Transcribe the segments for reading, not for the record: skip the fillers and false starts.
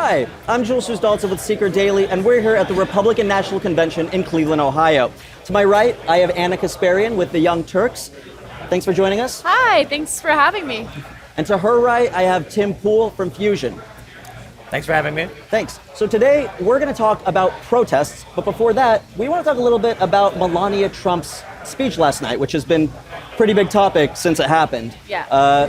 Hi, I'm Jules Dalton with Seeker Daily, and we're here at the Republican National Convention in Cleveland, Ohio. To my right, I have Anna Kasparian with the Young Turks. Thanks for joining us. Hi, thanks for having me. And to her right, I have Tim Poole from Fusion. Thanks for having me. Thanks. So today, we're going to talk about protests, but before that, we want to talk a little bit about Melania Trump's speech last night, which has been a pretty big topic since it happened. Yeah.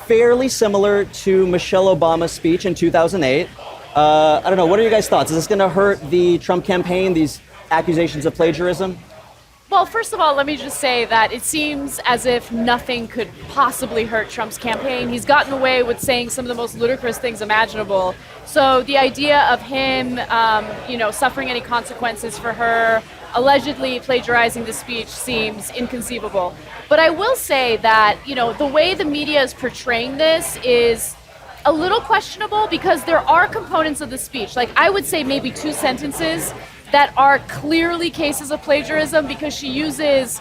Fairly similar to Michelle Obama's speech in 2008. I don't know, what are your guys' thoughts? Is this going to hurt the Trump campaign, these accusations of plagiarism? Well, first of all, let me just say that it seems as if nothing could possibly hurt Trump's campaign. He's gotten away with saying some of the most ludicrous things imaginable. So the idea of him, suffering any consequences for her allegedly plagiarizing the speech seems inconceivable. But I will say that, the way the media is portraying this is a little questionable because there are components of the speech, like I would say maybe 2 sentences that are clearly cases of plagiarism because she uses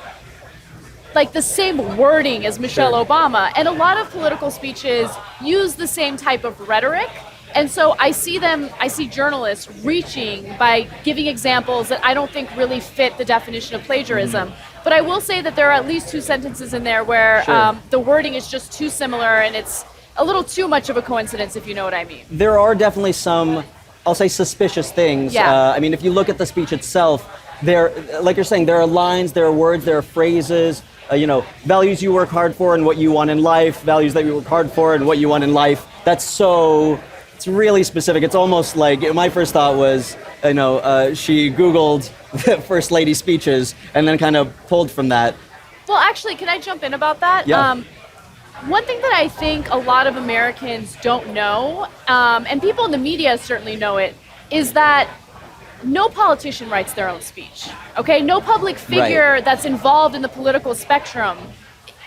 like the same wording as Michelle Obama. And a lot of political speeches use the same type of rhetoric. And so I see journalists reaching by giving examples that I don't think really fit the definition of plagiarism. But I will say that there are at least 2 sentences in there where the wording is just too similar and it's a little too much of a coincidence, if you know what I mean. There are definitely some, I'll say, suspicious things. Yeah. If you look at the speech itself, like you're saying, there are lines, there are words, there are phrases, values you work hard for and what you want in life, values that you work hard for and what you want in life. It's really specific. It's almost like, my first thought was, she Googled First Lady speeches and then kind of pulled from that. Well, actually, can I jump in about that? Yeah. One thing that I think a lot of Americans don't know, and people in the media certainly know it, is that no politician writes their own speech. Okay, no public figure that's involved in the political spectrum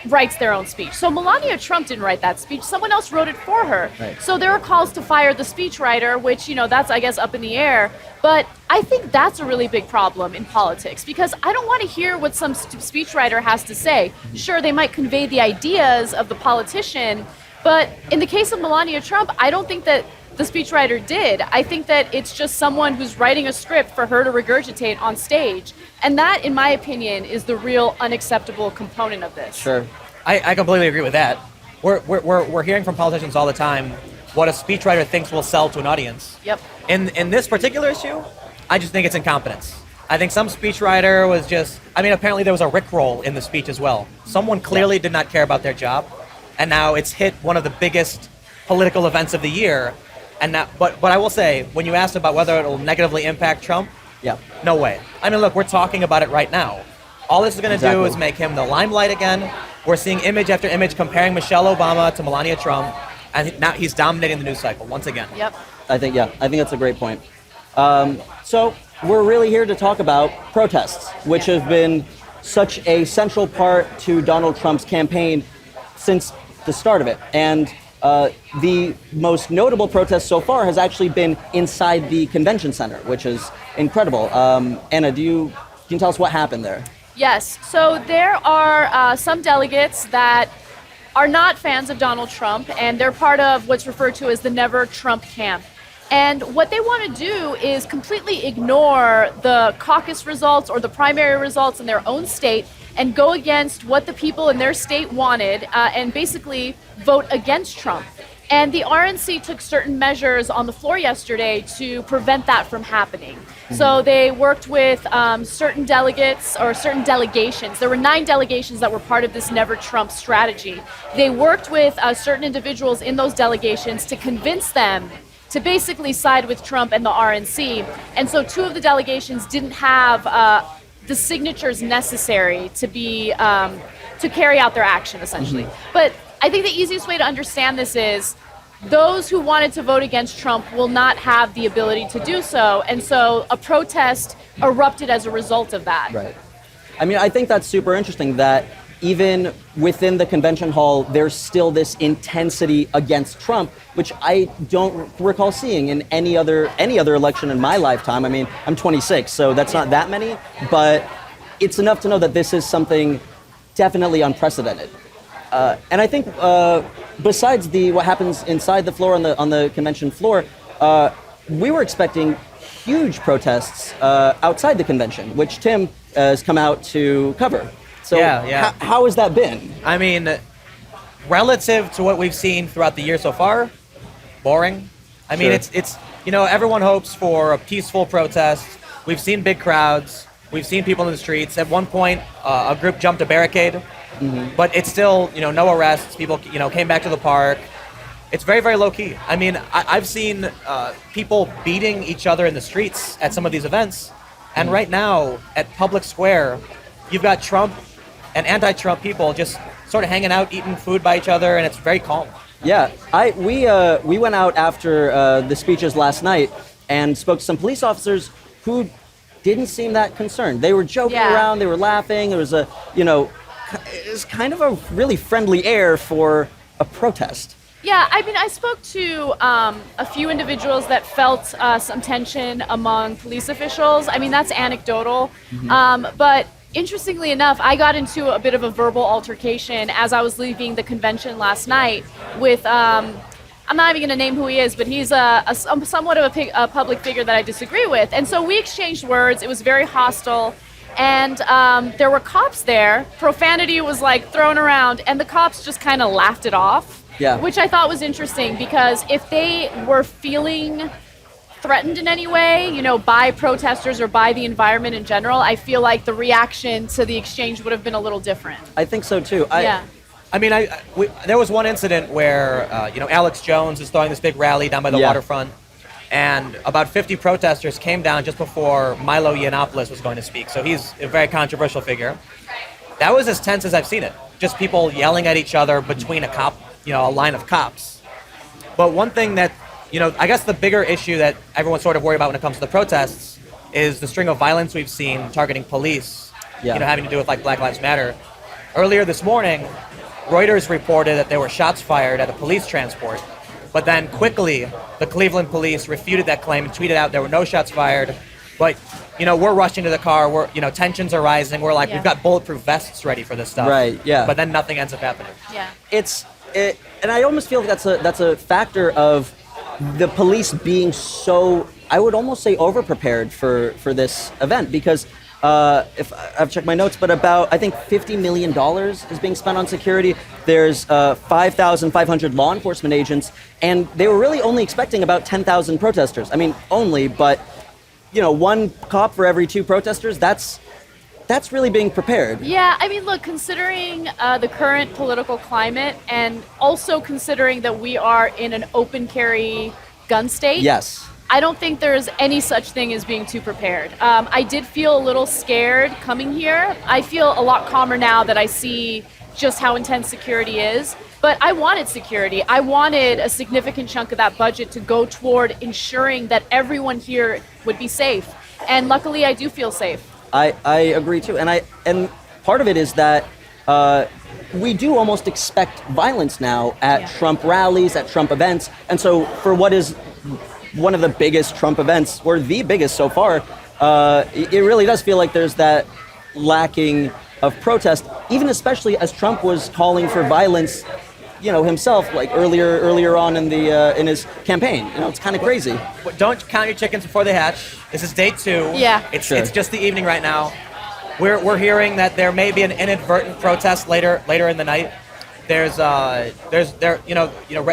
writes their own speech. So Melania Trump didn't write that speech. Someone else wrote it for her. Right. So there are calls to fire the speechwriter, which, that's, I guess, up in the air. But I think that's a really big problem in politics because I don't want to hear what some speechwriter has to say. Sure, they might convey the ideas of the politician, but in the case of Melania Trump, I don't think that the speechwriter did. I think that it's just someone who's writing a script for her to regurgitate on stage. And that, in my opinion, is the real unacceptable component of this. Sure. I completely agree with that. We're hearing from politicians all the time what a speechwriter thinks will sell to an audience. Yep. In this particular issue, I just think it's incompetence. I think some speechwriter was apparently there was a rickroll in the speech as well. Someone clearly did not care about their job, and now it's hit one of the biggest political events of the year. But I will say, when you asked about whether it will negatively impact Trump, no way. Look, we're talking about it right now. All this is going to do is make him the limelight again. We're seeing image after image comparing Michelle Obama to Melania Trump, and now he's dominating the news cycle once again. Yep. I think that's a great point. So we're really here to talk about protests, which have been such a central part to Donald Trump's campaign since the start of it. And the most notable protest so far has actually been inside the convention center, which is incredible. Anna, can you tell us what happened there? Yes. So there are some delegates that are not fans of Donald Trump, and they're part of what's referred to as the Never Trump camp. And what they want to do is completely ignore the caucus results or the primary results in their own state and go against what the people in their state wanted and basically vote against Trump. And the RNC took certain measures on the floor yesterday to prevent that from happening. So they worked with certain delegates or certain delegations. There were 9 delegations that were part of this Never Trump strategy. They worked with certain individuals in those delegations to convince them to basically side with Trump and the RNC. And so 2 of the delegations didn't have the signatures necessary to be to carry out their action, essentially. But I think the easiest way to understand this is those who wanted to vote against Trump will not have the ability to do so. And so a protest erupted as a result of that. Right. I think that's super interesting that even within the convention hall, there's still this intensity against Trump, which I don't recall seeing in any other election in my lifetime. I'm 26, so that's not that many, but it's enough to know that this is something definitely unprecedented. And I think besides what happens inside the floor on the convention floor, we were expecting huge protests outside the convention, which Tim has come out to cover. So how has that been? I mean, relative to what we've seen throughout the year so far, boring. I mean, it's everyone hopes for a peaceful protest. We've seen big crowds. We've seen people in the streets. At one point, a group jumped a barricade, but it's still, no arrests. People, came back to the park. It's very, very low key. I mean, I've seen people beating each other in the streets at some of these events. And right now, at Public Square, you've got Trump and anti-Trump people just sort of hanging out, eating food by each other, and it's very calm. Yeah, we went out after the speeches last night and spoke to some police officers who didn't seem that concerned. They were joking around, they were laughing. There was it was kind of a really friendly air for a protest. Yeah, I mean, I spoke to a few individuals that felt some tension among police officials. I mean, that's anecdotal, but interestingly enough, I got into a bit of a verbal altercation as I was leaving the convention last night with, I'm not even going to name who he is, but he's somewhat of a public figure that I disagree with. And so we exchanged words. It was very hostile. And there were cops there. Profanity was like thrown around, and the cops just kind of laughed it off, which I thought was interesting, because if they were feeling threatened in any way, by protesters or by the environment in general, I feel like the reaction to the exchange would have been a little different. I think so too. I mean, there was one incident where, Alex Jones is throwing this big rally down by the waterfront, and about 50 protesters came down just before Milo Yiannopoulos was going to speak. So he's a very controversial figure. That was as tense as I've seen it. Just people yelling at each other between a line of cops. But one thing that, I guess the bigger issue that everyone's sort of worried about when it comes to the protests is the string of violence we've seen targeting police, having to do with like Black Lives Matter. Earlier this morning, Reuters reported that there were shots fired at a police transport, but then quickly the Cleveland police refuted that claim and tweeted out there were no shots fired. But, we're rushing to the car, tensions are rising, we're like, we've got bulletproof vests ready for this stuff. Right, yeah. But then nothing ends up happening. Yeah. And I almost feel like that's a factor of the police being so, I would almost say, over-prepared for this event, because if I've checked my notes, but about, I think, $50 million is being spent on security. There's 5,500 law enforcement agents, and they were really only expecting about 10,000 protesters. I mean, only, but, one cop for every 2 protesters, that's really being prepared. Yeah, I mean, look, considering the current political climate, and also considering that we are in an open carry gun state. Yes. I don't think there's any such thing as being too prepared. I did feel a little scared coming here. I feel a lot calmer now that I see just how intense security is. But I wanted security. I wanted a significant chunk of that budget to go toward ensuring that everyone here would be safe. And luckily, I do feel safe. I agree too, and part of it is that we do almost expect violence now at Trump rallies, at Trump events, and so for what is one of the biggest Trump events, or the biggest so far, it really does feel like there's that lacking of protest, even especially as Trump was calling for violence, himself, like earlier on in his campaign. It's kind of crazy. Don't count your chickens before they hatch. This is day 2. Yeah. It's just the evening right now. We're hearing that there may be an inadvertent protest later in the night. There's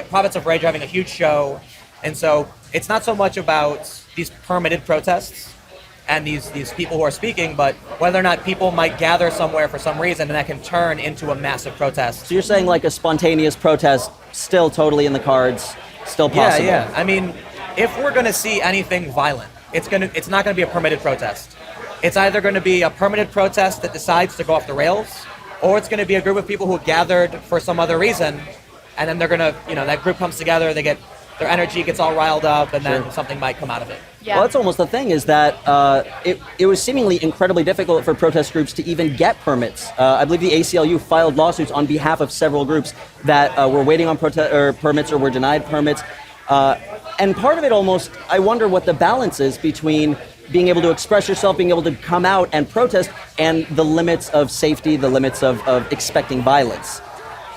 Prophets of Rage are having a huge show, and so it's not so much about these permitted protests and these people who are speaking, but whether or not people might gather somewhere for some reason and that can turn into a massive protest. So you're saying like a spontaneous protest still totally in the cards, still possible? Yeah. I mean, if we're going to see anything violent, it's not going to be a permitted protest. It's either going to be a permitted protest that decides to go off the rails, or it's going to be a group of people who gathered for some other reason, and then they're going to, that group comes together, their energy gets all riled up, and then something might come out of it. Yeah. Well, that's almost the thing, is that it was seemingly incredibly difficult for protest groups to even get permits. I believe the ACLU filed lawsuits on behalf of several groups that were waiting on permits or were denied permits. And part of it almost, I wonder what the balance is between being able to express yourself, being able to come out and protest, and the limits of safety, the limits of expecting violence.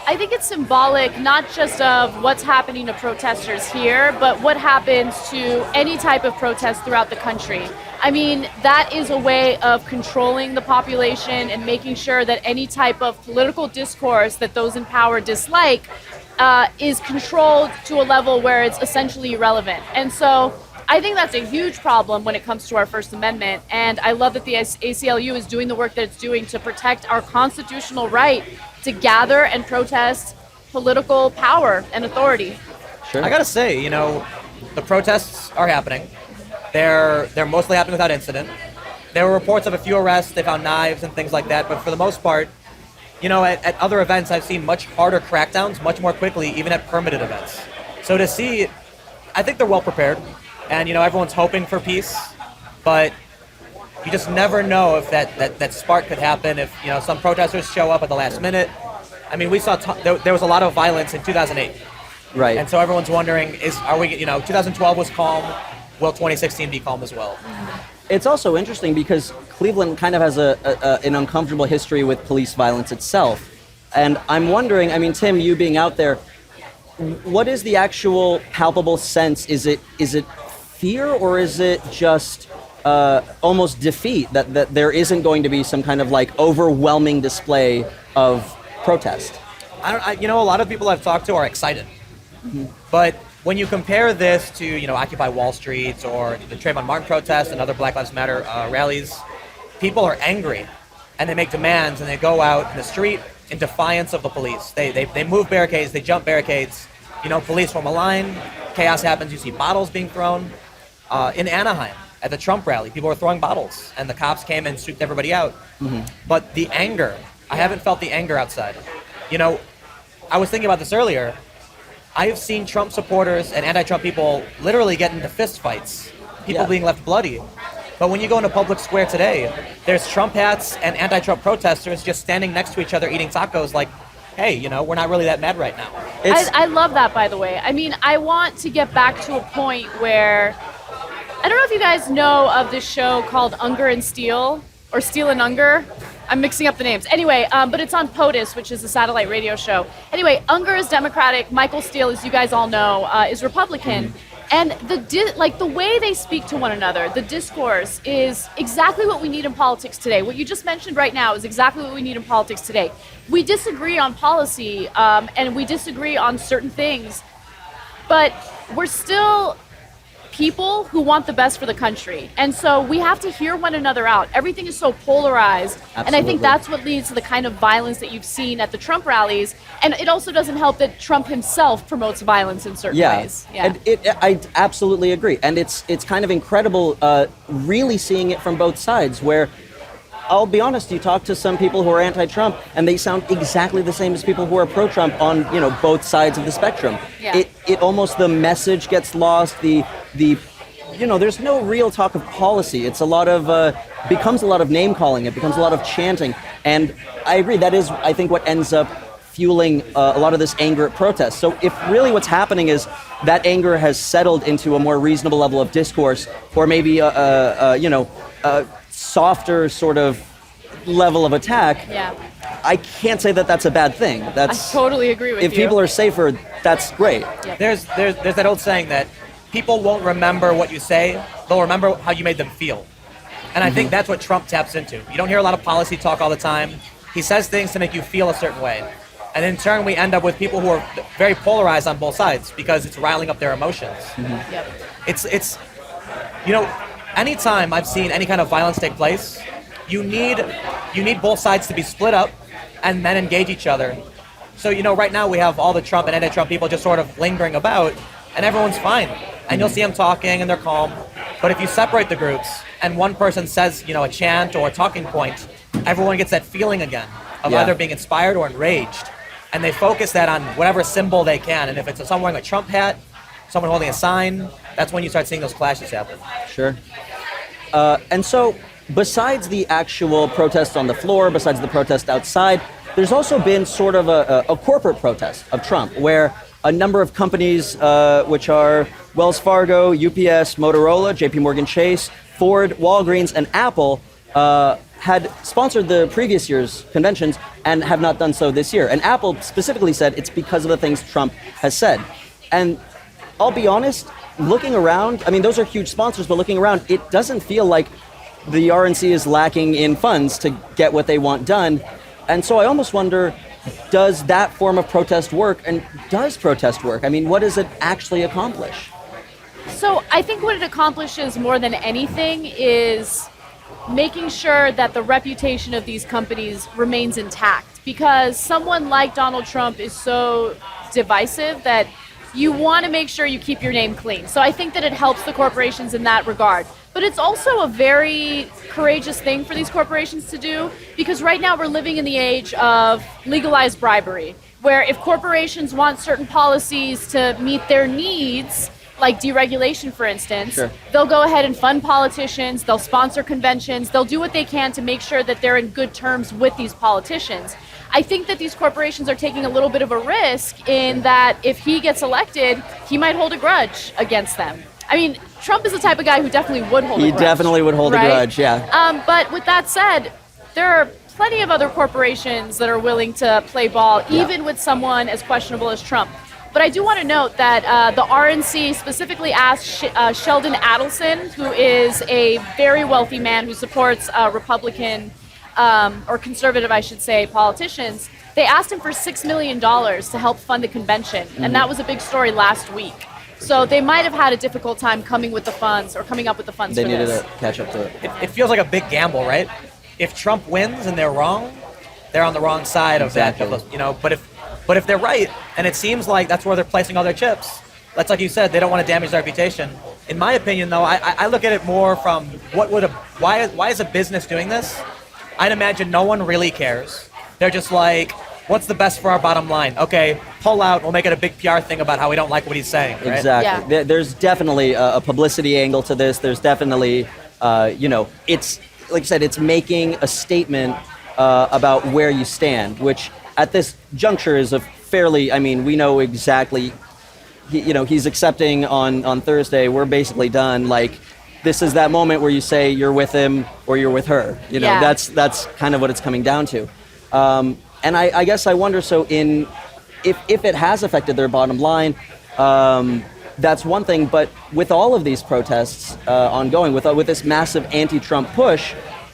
I think it's symbolic not just of what's happening to protesters here, but what happens to any type of protest throughout the country. I mean, that is a way of controlling the population and making sure that any type of political discourse that those in power dislike is controlled to a level where it's essentially irrelevant. And so I think that's a huge problem when it comes to our First Amendment, and I love that the ACLU is doing the work that it's doing to protect our constitutional right to gather and protest political power and authority. Sure. I gotta say, the protests are happening. They're mostly happening without incident. There were reports of a few arrests. They found knives and things like that, but for the most part, at other events, I've seen much harder crackdowns much more quickly, even at permitted events. So to see, I think they're well prepared. And, everyone's hoping for peace, but you just never know if that spark could happen, if, some protesters show up at the last minute. I mean, we saw there was a lot of violence in 2008. Right. And so everyone's wondering, 2012 was calm, will 2016 be calm as well? It's also interesting because Cleveland kind of has an uncomfortable history with police violence itself. And I'm wondering, I mean, Tim, you being out there, what is the actual palpable sense? Is it fear, or is it just almost defeat that there isn't going to be some kind of like overwhelming display of protest? A lot of people I've talked to are excited. Mm-hmm. But when you compare this to, Occupy Wall Street or the Trayvon Martin protest and other Black Lives Matter rallies, people are angry and they make demands and they go out in the street in defiance of the police. They move barricades, they jump barricades, police form a line, chaos happens, you see bottles being thrown. In Anaheim, at the Trump rally, people were throwing bottles, and the cops came and swooped everybody out. Mm-hmm. But the anger, I haven't felt the anger outside. I was thinking about this earlier. I have seen Trump supporters and anti-Trump people literally get into fist fights, people being left bloody. But when you go into public square today, there's Trump hats and anti-Trump protesters just standing next to each other eating tacos like, hey, we're not really that mad right now. I love that, by the way. I mean, I want to get back to a point where, I don't know if you guys know of this show called Unger and Steel, or Steel and Unger. I'm mixing up the names. Anyway, but it's on POTUS, which is a satellite radio show. Anyway, Unger is Democratic. Michael Steele, as you guys all know, is Republican. And the way they speak to one another, the discourse is exactly what we need in politics today. What you just mentioned right now is exactly what we need in politics today. We disagree on policy, and we disagree on certain things, but we're still people who want the best for the country. And so we have to hear one another out. Everything is so polarized. Absolutely. And I think that's what leads to the kind of violence that you've seen at the Trump rallies. And it also doesn't help that Trump himself promotes violence in certain ways. Yeah, and I absolutely agree. And it's kind of incredible really seeing it from both sides, where I'll be honest, you talk to some people who are anti-Trump and they sound exactly the same as people who are pro-Trump on, both sides of the spectrum. Yeah. It almost, the message gets lost, there's no real talk of policy. It's becomes a lot of name calling, it becomes a lot of chanting. And I agree, that is, I think, what ends up fueling a lot of this anger at protests. So if really what's happening is that anger has settled into a more reasonable level of discourse, or maybe a softer sort of level of attack, I can't say that that's a bad thing. I totally agree with you. If people are safer, that's great. Yeah. There's that old saying that people won't remember what you say, they'll remember how you made them feel. And I think that's what Trump taps into. You don't hear a lot of policy talk all the time. He says things to make you feel a certain way. And in turn, we end up with people who are very polarized on both sides because it's riling up their emotions. Mm-hmm. Yep. It's anytime I've seen any kind of violence take place, you need both sides to be split up and then engage each other. So, right now we have all the Trump and anti-Trump people just sort of lingering about, and everyone's fine. And you'll see them talking and they're calm. But if you separate the groups and one person says, a chant or a talking point, everyone gets that feeling again of either being inspired or enraged. And they focus that on whatever symbol they can. And if it's someone wearing a Trump hat, someone holding a sign, that's when you start seeing those clashes happen. Sure. And so, besides the actual protest on the floor, besides the protest outside, there's also been sort of a corporate protest of Trump, where a number of companies, which are Wells Fargo, UPS, Motorola, JP Morgan Chase, Ford, Walgreens, and Apple, had sponsored the previous year's conventions and have not done so this year. And Apple specifically said it's because of the things Trump has said. And I'll be honest, looking around, I mean, those are huge sponsors, but looking around, it doesn't feel like the RNC is lacking in funds to get what they want done. And so I almost wonder, does that form of protest work? And does protest work? I mean, what does it actually accomplish? So I think what it accomplishes more than anything is making sure that the reputation of these companies remains intact, because someone like Donald Trump is so divisive that you want to make sure you keep your name clean. So I think that it helps the corporations in that regard. But it's also a very courageous thing for these corporations to do, because right now we're living in the age of legalized bribery, where if corporations want certain policies to meet their needs, like deregulation, for instance, Sure. They'll go ahead and fund politicians, they'll sponsor conventions, they'll do what they can to make sure that they're in good terms with these politicians. I think that these corporations are taking a little bit of a risk in that if he gets elected, he might hold a grudge against them. I mean, Trump is the type of guy who definitely would hold a grudge. He definitely would hold a grudge, yeah. But with that said, there are plenty of other corporations that are willing to play ball, even with someone as questionable as Trump. But I do want to note that the RNC specifically asked Sheldon Adelson, who is a very wealthy man who supports Republican, or conservative, I should say, politicians. They asked him for $6 million to help fund the convention. And that was a big story last week. So they might have had a difficult time coming with the funds or coming up with the funds for this. They needed to catch up to it. It feels like a big gamble, right? If Trump wins and they're wrong, they're on the wrong side of that. You know, but if they're right, and it seems like that's where they're placing all their chips, that's like you said, they don't want to damage their reputation. In my opinion, though, I look at it more from why is a business doing this? I'd imagine no one really cares. They're just like, what's the best for our bottom line? Okay, pull out, we'll make it a big PR thing about how we don't like what he's saying. Right? Exactly. Yeah. There's definitely a publicity angle to this. There's definitely, it's, like you said, it's making a statement about where you stand, which at this juncture is a fairly, I mean, we know exactly, he's accepting on Thursday, we're basically done. Like, this is that moment where you say you're with him or you're with her. That's kind of what it's coming down to. And I guess I wonder, so if it has affected their bottom line, that's one thing, but with all of these protests ongoing, with this massive anti-Trump push,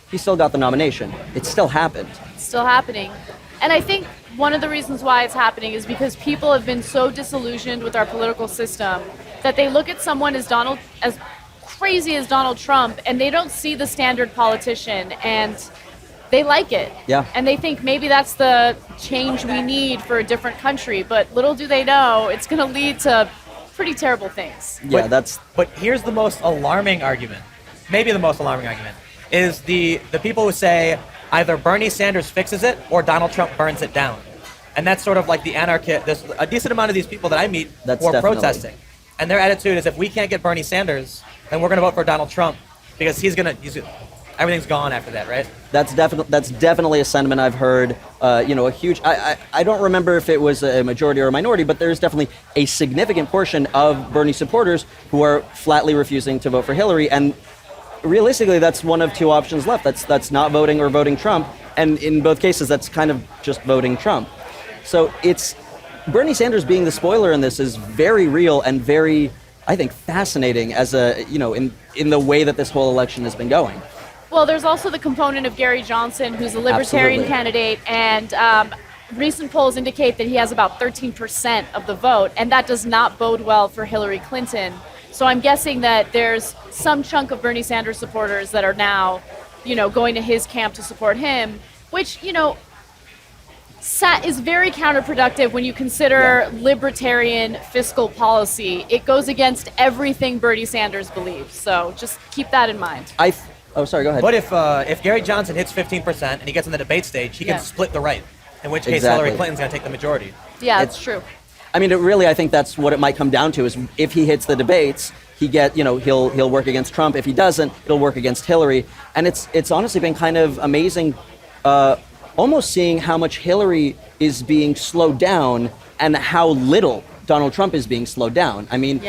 he still got the nomination. It still happened. It's still happening. And I think one of the reasons why it's happening is because people have been so disillusioned with our political system that they look at someone as crazy as Donald Trump, and they don't see the standard politician, and they like it. Yeah. And they think maybe that's the change we need for a different country, but little do they know it's going to lead to pretty terrible things. Yeah, But here's the most alarming argument, maybe the most alarming argument, is the people who say either Bernie Sanders fixes it or Donald Trump burns it down. And that's sort of like the anarchist. There's a decent amount of these people that I meet who are protesting. And their attitude is, if we can't get Bernie Sanders, then we're going to vote for Donald Trump because everything's gone after that, right? That's definitely a sentiment I've heard. A huge. I don't remember if it was a majority or a minority, but there's definitely a significant portion of Bernie supporters who are flatly refusing to vote for Hillary. And realistically, that's one of two options left. That's not voting or voting Trump. And in both cases, that's kind of just voting Trump. So it's Bernie Sanders being the spoiler in this is very real and very, I think, fascinating as in the way that this whole election has been going. Well, there's also the component of Gary Johnson, who's a libertarian candidate, and recent polls indicate that he has about 13% of the vote, and that does not bode well for Hillary Clinton. So I'm guessing that there's some chunk of Bernie Sanders supporters that are now, going to his camp to support him, which, is very counterproductive when you consider libertarian fiscal policy. It goes against everything Bernie Sanders believes. So just keep that in mind. Oh, sorry, go ahead. But if Gary Johnson hits 15% and he gets in the debate stage, he can split the right, in which case Hillary Clinton's going to take the majority. Yeah, that's true. I mean, I think that's what it might come down to, is if he hits the debates, he'll work against Trump. If he doesn't, he'll work against Hillary. And it's honestly been kind of amazing, almost seeing how much Hillary is being slowed down and how little Donald Trump is being slowed down. I mean,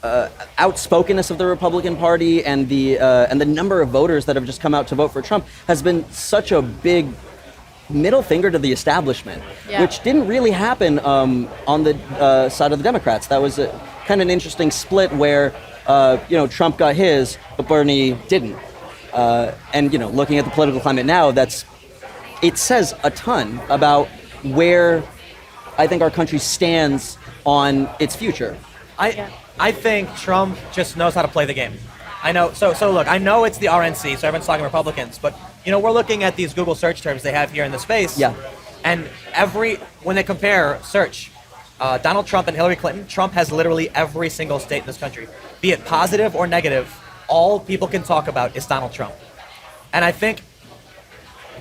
outspokenness of the Republican Party and the number of voters that have just come out to vote for Trump has been such a big middle finger to the establishment, which didn't really happen on the side of the Democrats. That was kind of an interesting split where Trump got his, but Bernie didn't. And looking at the political climate now, it says a ton about where I think our country stands on its future. I think Trump just knows how to play the game. I know. So look, I know it's the RNC, so everyone's talking Republicans, but we're looking at these Google search terms they have here in the space. Yeah. And when they compare search, Donald Trump and Hillary Clinton, Trump has literally every single state in this country, be it positive or negative. All people can talk about is Donald Trump. And I think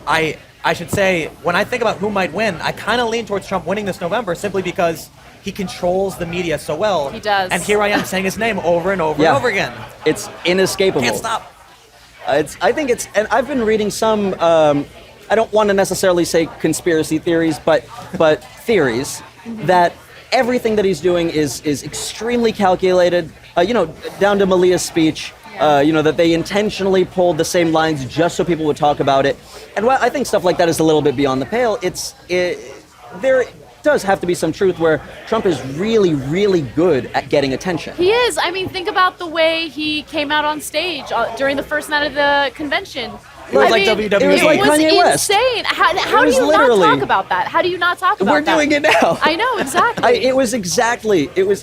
I should say, when I think about who might win, I kind of lean towards Trump winning this November simply because he controls the media so well. He does. And here I am saying his name over and over and over again. It's inescapable. Can't stop. I think and I've been reading some, I don't want to necessarily say conspiracy theories, but theories that everything that he's doing is extremely calculated, down to Malia's speech. That they intentionally pulled the same lines just so people would talk about it. And while I think stuff like that is a little bit beyond the pale, there does have to be some truth where Trump is really, really good at getting attention. He is. I mean, think about the way he came out on stage during the first night of the convention. It was like WWE. It was like Kanye West. Insane. How do you not talk about that? How do you not talk about that? We're doing it now. I know, exactly.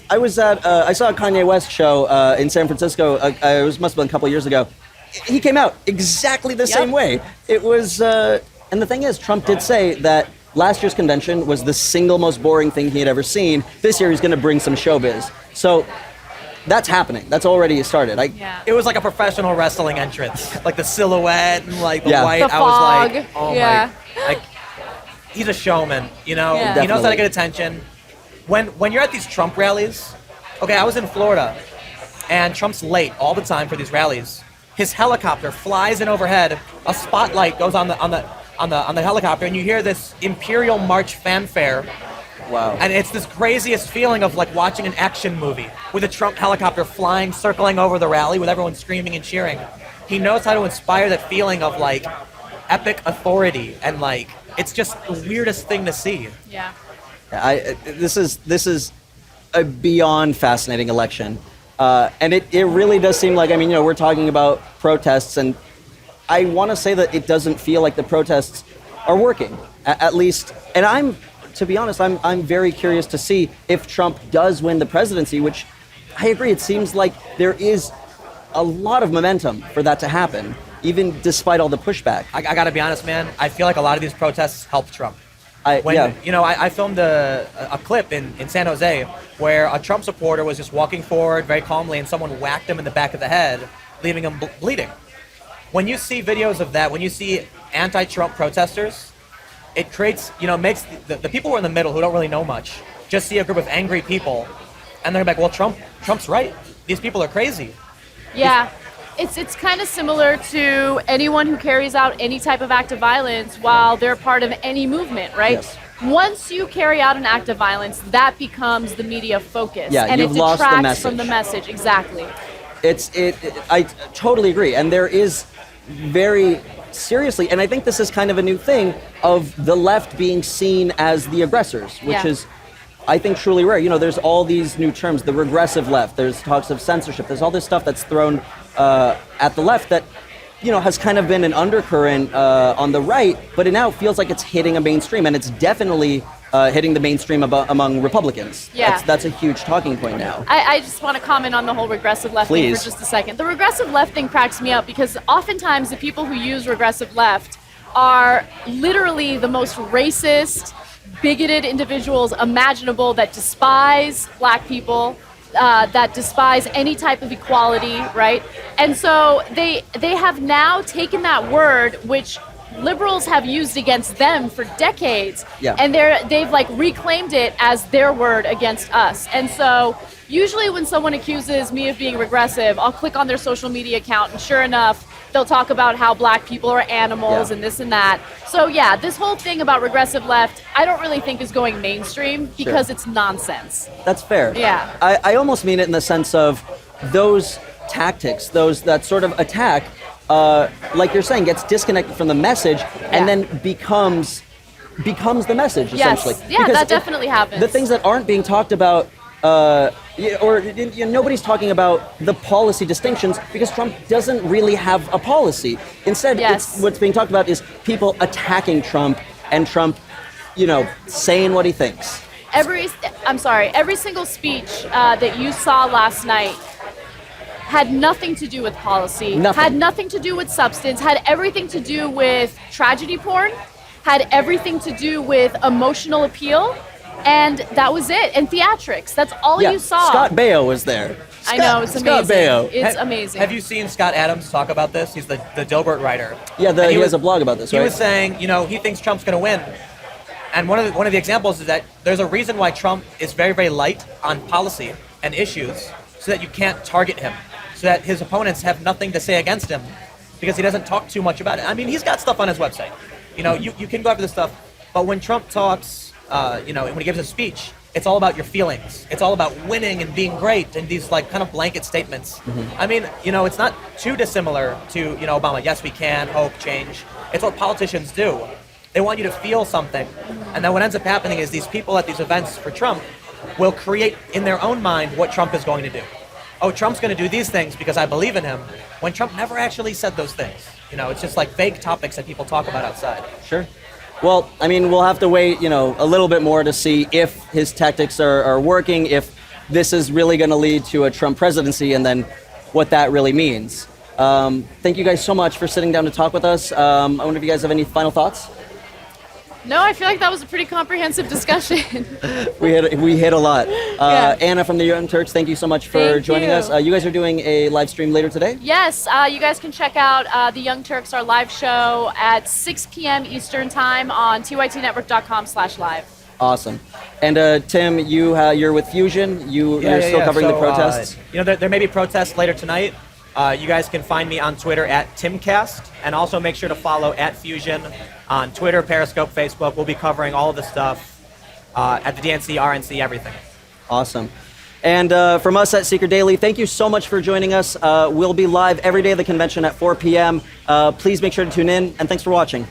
I was at, I saw a Kanye West show in San Francisco, it must have been a couple years ago. He came out exactly the same way. It was, and the thing is, Trump did say that last year's convention was the single most boring thing he had ever seen. This year he's going to bring some showbiz. So that's happening. That's already started. It was like a professional wrestling entrance, like the silhouette and like the white. The fog. I was like, oh my, he's a showman. He knows how to get attention. When you're at these Trump rallies, okay, I was in Florida, and Trump's late all the time for these rallies. His helicopter flies in overhead. A spotlight goes on the helicopter, and you hear this Imperial March fanfare. Wow. And it's this craziest feeling of like watching an action movie with a Trump helicopter flying, circling over the rally with everyone screaming and cheering. He knows how to inspire that feeling of like epic authority, and like it's just the weirdest thing to see. Yeah. This is a beyond fascinating election. And it really does seem like, we're talking about protests, and I want to say that it doesn't feel like the protests are working, at least. And to be honest, I'm very curious to see if Trump does win the presidency, which I agree, it seems like there is a lot of momentum for that to happen, even despite all the pushback. I gotta be honest, man, I feel like a lot of these protests helped Trump. I filmed a clip in San Jose where a Trump supporter was just walking forward very calmly, and someone whacked him in the back of the head, leaving him bleeding. When you see videos of that, when you see anti-Trump protesters, it creates, makes the people who are in the middle who don't really know much just see a group of angry people, and they're like, well, Trump's right. These people are crazy. Yeah. It's kind of similar to anyone who carries out any type of act of violence while they're part of any movement, right? Yes. Once you carry out an act of violence, that becomes the media focus. Yeah, and you've it lost the detracts message. from the message. Exactly. I totally agree. And there is very seriously, and I think this is kind of a new thing, of the left being seen as the aggressors, which is, I think, truly rare. There's all these new terms, the regressive left, there's talks of censorship, there's all this stuff that's thrown at the left that, has kind of been an undercurrent on the right, but it now feels like it's hitting a mainstream, and it's definitely hitting the mainstream among Republicans. Yeah. That's a huge talking point now. I just want to comment on the whole regressive left thing for just a second. The regressive left thing cracks me up because oftentimes the people who use regressive left are literally the most racist, bigoted individuals imaginable that despise black people, that despise any type of equality, right? And so they have now taken that word, which liberals have used against them for decades, and they've like reclaimed it as their word against us. And so usually when someone accuses me of being regressive, I'll click on their social media account, and sure enough, they'll talk about how black people are animals Yeah. and this and that. So yeah, this whole thing about regressive left, I don't really think is going mainstream because it's nonsense. That's fair. Yeah. I almost mean it in the sense of those tactics, that sort of attack, like you're saying, gets disconnected from the message and then becomes the message, Yes. essentially. Yeah, Because that definitely happens. The things that aren't being talked about, nobody's talking about the policy distinctions because Trump doesn't really have a policy. Instead, what's being talked about is people attacking Trump and Trump, saying what he thinks. Every single speech that you saw last night had nothing to do with policy, had nothing to do with substance, had everything to do with tragedy porn, had everything to do with emotional appeal, and that was it. And theatrics. That's all you saw. Scott Baio was there. I know, it's amazing. Scott Baio. It's amazing. Have you seen Scott Adams talk about this? He's the Dilbert writer. Yeah, he has a blog about this, right? He was saying, he thinks Trump's going to win. And one of the examples is that there's a reason why Trump is very, very light on policy and issues so that you can't target him, so that his opponents have nothing to say against him because he doesn't talk too much about it. I mean, he's got stuff on his website. You can go after this stuff, but when Trump talks, when he gives a speech, it's all about your feelings. It's all about winning and being great and these kind of blanket statements. Mm-hmm. I mean, it's not too dissimilar to, Obama. Yes, we can, hope, change. It's what politicians do. They want you to feel something. And then what ends up happening is these people at these events for Trump will create in their own mind what Trump is going to do. Oh, Trump's going to do these things because I believe in him, when Trump never actually said those things. It's just like vague topics that people talk about outside. Sure. Well, I mean, we'll have to wait, a little bit more to see if his tactics are working, if this is really going to lead to a Trump presidency, and then what that really means. Thank you guys so much for sitting down to talk with us. I wonder if you guys have any final thoughts? No, I feel like that was a pretty comprehensive discussion. We hit a lot. Anna from the Young Turks, thank you so much for joining us. You guys are doing a live stream later today? Yes, you guys can check out the Young Turks, our live show at 6 p.m. Eastern Time on tytnetwork.com/live. Awesome. And Tim, you're with Fusion. You're still covering the protests? There may be protests later tonight. You guys can find me on Twitter at Timcast, and also make sure to follow at Fusion on Twitter, Periscope, Facebook. We'll be covering all of the stuff at the DNC, RNC, everything. Awesome. And from us at Secret Daily, thank you so much for joining us. We'll be live every day of the convention at 4 p.m. Please make sure to tune in, and thanks for watching.